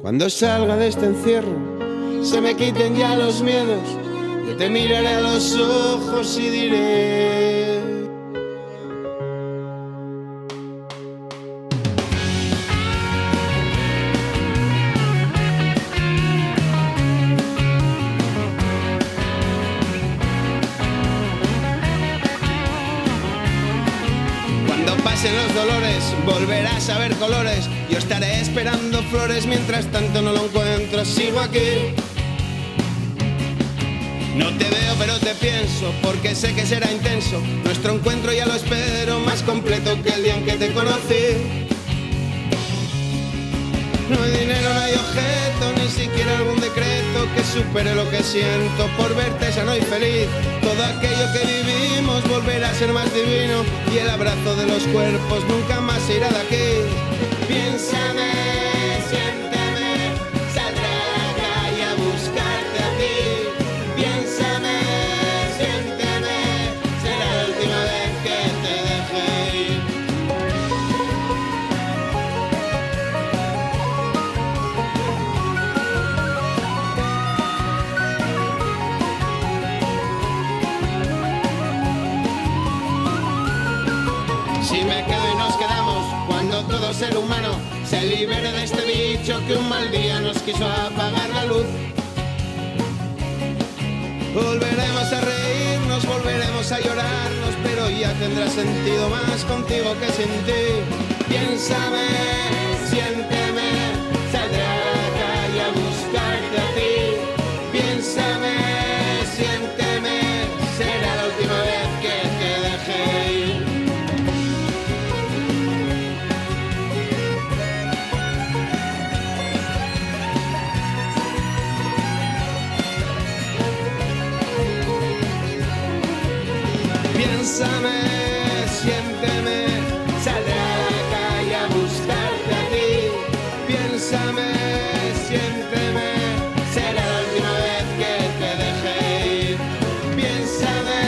Cuando salga de este encierro, se me quiten ya los miedos, yo te miraré a los ojos y diré: cuando pasen los dolores, volverás a ver colores. Yo estaré esperando flores, mientras tanto no lo encuentro, sigo aquí. No te veo pero te pienso, porque sé que será intenso. Nuestro encuentro ya lo espero, más completo que el día en que te conocí. No hay dinero, no hay objeto, ni siquiera algún decreto que supere lo que siento por verte sano y feliz. Todo aquello que vivimos volverá a ser más divino, y el abrazo de los cuerpos nunca más se irá de aquí. Piénsame, siénteme, saldré a la calle a buscarte a ti. Piénsame, siénteme, será la última vez que te deje ir. Si me quedo y nos quedamos, cuando todo ser humano se libere de este bicho que un mal día nos quiso apagar la luz. Volveremos a reírnos, volveremos a llorarnos, pero ya tendrá sentido más contigo que sin ti. Piénsame, siénteme, saldré a la calle a buscarte a ti. Piénsame, siénteme, será la última vez que te deje ir. Piénsame, siénteme, saldré a la calle a buscarte a ti. Piénsame, siénteme, será la última vez que te deje ir. Piénsame,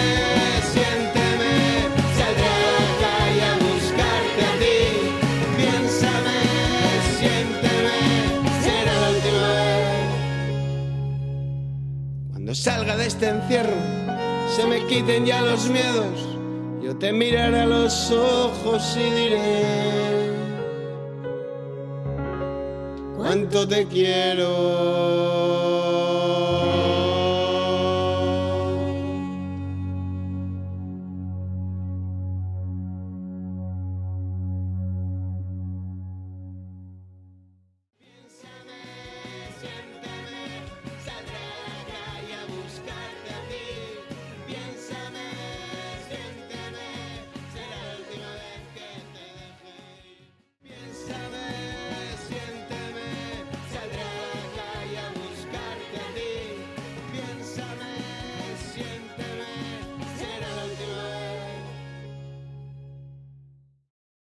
siénteme, saldré a la calle a buscarte a ti. Piénsame, siénteme, será la última vez. Cuando salga de este encierro, se me quiten ya los miedos, yo te miraré a los ojos y diré: cuánto te quiero.